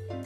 Hello,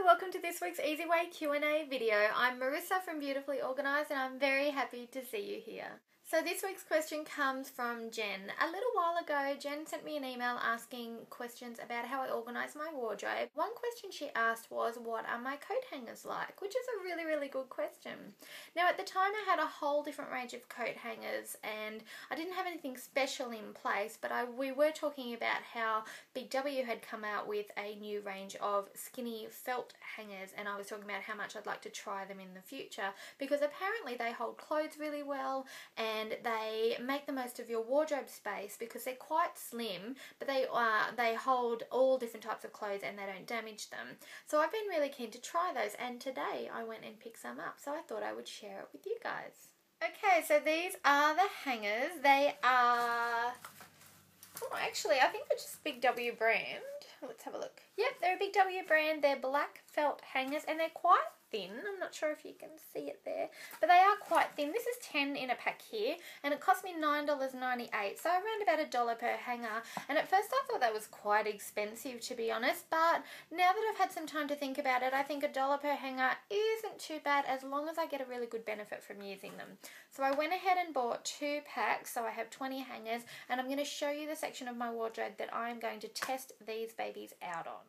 welcome to this week's Easy Way Q&A video. I'm Marissa from Beautifully Organised and I'm very happy to see you here. So this week's question comes from Jen. A little while ago, Jen sent me an email asking questions about how I organise my wardrobe. One question she asked was, what are my coat hangers like? Which is a really good question. Now at the time I had a whole different range of coat hangers and I didn't have anything special in place, but we were talking about how Big W had come out with a new range of skinny felt hangers, and I was talking about how much I'd like to try them in the future because apparently they hold clothes really well and they make the most of your wardrobe space because they're quite slim, but they hold all different types of clothes and they don't damage them. So I've been really keen to try those, and today I went and picked some up, so I thought I would share it with you guys. Okay, so these are the hangers. They are, oh, actually I think they're just Big W brand. Let's have a look. Yep, they're a Big W brand. They're black felt hangers and they're quite thin. I'm not sure if you can see it there, but they are quite thin. This is 10 in a pack here and it cost me $9.98, so around about $1 per hanger. And at first I thought that was quite expensive, to be honest, but now that I've had some time to think about it, I think $1 per hanger isn't too bad as long as I get a really good benefit from using them. So I went ahead and bought 2 packs, so I have 20 hangers, and I'm going to show you the section of my wardrobe that I'm going to test these babies out on.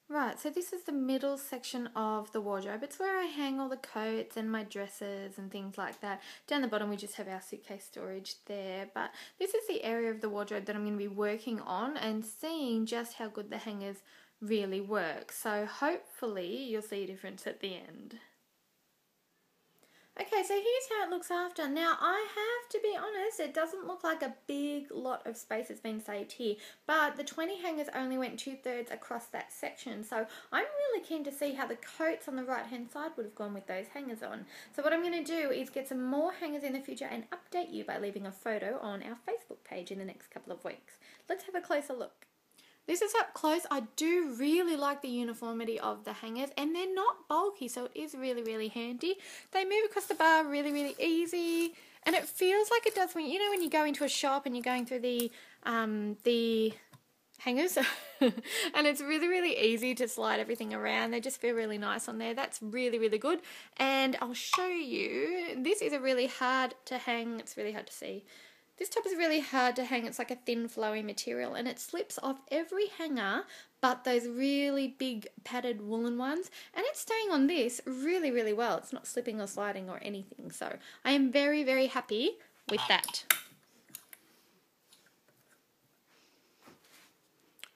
Right, so this is the middle section of the wardrobe. It's where I hang all the coats and my dresses and things like that. Down the bottom we just have our suitcase storage there, but this is the area of the wardrobe that I'm going to be working on and seeing just how good the hangers really work. So hopefully you'll see a difference at the end. Okay, so here's how it looks after. Now, I have to be honest, it doesn't look like a big lot of space has been saved here, but the 20 hangers only went 2/3 across that section, so I'm really keen to see how the coats on the right-hand side would have gone with those hangers on. So what I'm going to do is get some more hangers in the future and update you by leaving a photo on our Facebook page in the next couple of weeks. Let's have a closer look. This is up close. I do really like the uniformity of the hangers and they're not bulky, so it is really handy. They move across the bar really easy, and it feels like it does when you go into a shop and you're going through the hangers and it's really easy to slide everything around. They just feel really nice on there. That's really good, and I'll show you. This is a really hard to hang. It's really hard to see. This top is really hard to hang. It's like a thin flowy material and it slips off every hanger but those really big padded woolen ones, and it's staying on this really well. It's not slipping or sliding or anything, so I am very happy with that.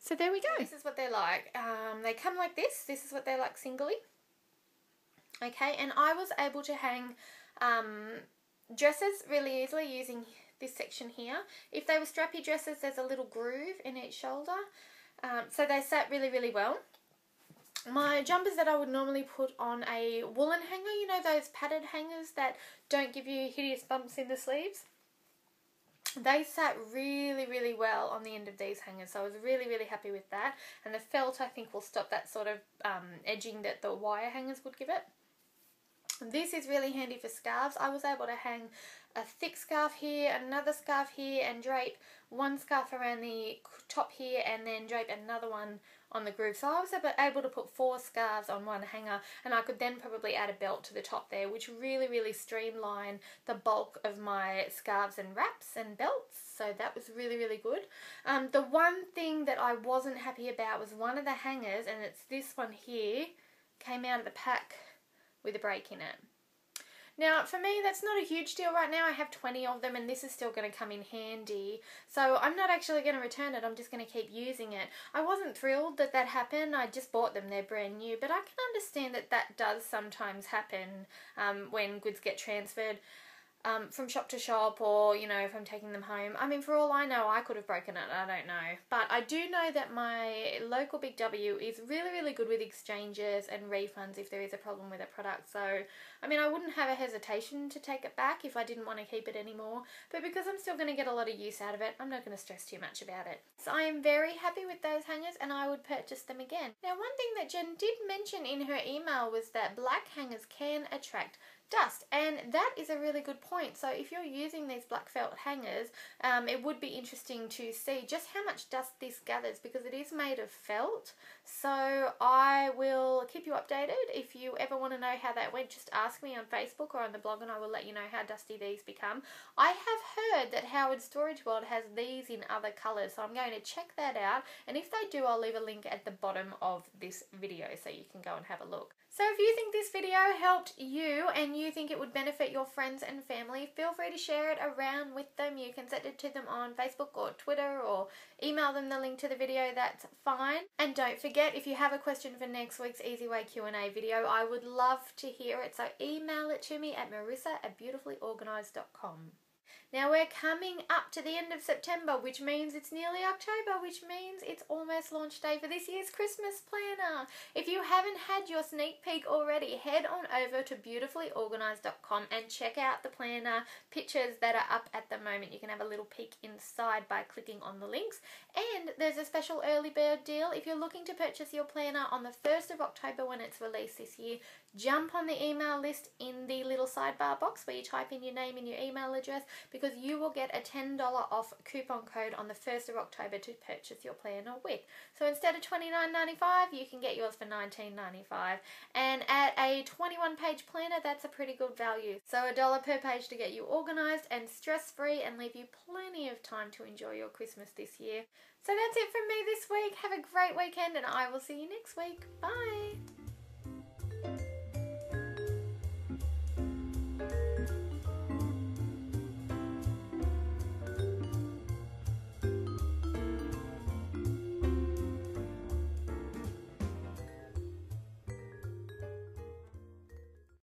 So there we go. This is what they're like. They come like this. This is what they're like singly. Okay, and I was able to hang dresses really easily using this section here. If they were strappy dresses, there's a little groove in each shoulder, so they sat really well. My jumpers that I would normally put on a woolen hanger, you know those padded hangers that don't give you hideous bumps in the sleeves, they sat really well on the end of these hangers, so I was really happy with that. And the felt, I think, will stop that sort of edging that the wire hangers would give it. This is really handy for scarves. I was able to hang a thick scarf here, another scarf here, and drape one scarf around the top here and then drape another one on the groove. So I was able to put 4 scarves on one hanger, and I could then probably add a belt to the top there, which really streamlined the bulk of my scarves and wraps and belts. So that was really good. The one thing that I wasn't happy about was one of the hangers, and it's this one here, came out of the pack with a break in it. Now, for me, that's not a huge deal right now. I have 20 of them and this is still going to come in handy. So I'm not actually going to return it. I'm just going to keep using it. I wasn't thrilled that that happened. I just bought them. They're brand new. But I can understand that that does sometimes happen when goods get transferred from shop to shop, or, you know, if I'm taking them home. I mean, for all I know, I could have broken it. I don't know. But I do know that my local Big W is really good with exchanges and refunds if there is a problem with a product. So, I mean, I wouldn't have a hesitation to take it back if I didn't want to keep it anymore. But because I'm still going to get a lot of use out of it, I'm not going to stress too much about it. So I am very happy with those hangers and I would purchase them again. Now, one thing that Jen did mention in her email was that black hangers can attract dust. And that is a really good point. So if you're using these black felt hangers, it would be interesting to see just how much dust this gathers, because it is made of felt. So I will keep you updated. If you ever want to know how that went, just ask me on Facebook or on the blog and I will let you know how dusty these become. I have heard that Howard Storage World has these in other colours, so I'm going to check that out, and if they do, I'll leave a link at the bottom of this video so you can go and have a look. So if you think this video helped you and you think it would benefit your friends and family, feel free to share it around with them. You can send it to them on Facebook or Twitter or email them the link to the video, that's fine. And don't forget, if you have a question for next week's Easy Way Q&A video, I would love to hear it. So email it to me at marissa@beautifulyorganised.com. Now we're coming up to the end of September, which means it's nearly October, which means it's almost launch day for this year's Christmas planner. If you haven't had your sneak peek already, head on over to beautifulyorganised.com and check out the planner pictures that are up at the moment. You can have a little peek inside by clicking on the links. And there's a special early bird deal. If you're looking to purchase your planner on the 1st of October when it's released this year, jump on the email list in the little sidebar box where you type in your name and your email address, because you will get a $10 off coupon code on the 1st of October to purchase your planner with. So instead of $29.95, you can get yours for $19.95. And at a 21-page planner, that's a pretty good value. So $1 per page to get you organised and stress-free and leave you plenty of time to enjoy your Christmas this year. So that's it from me this week. Have a great weekend and I will see you next week. Bye!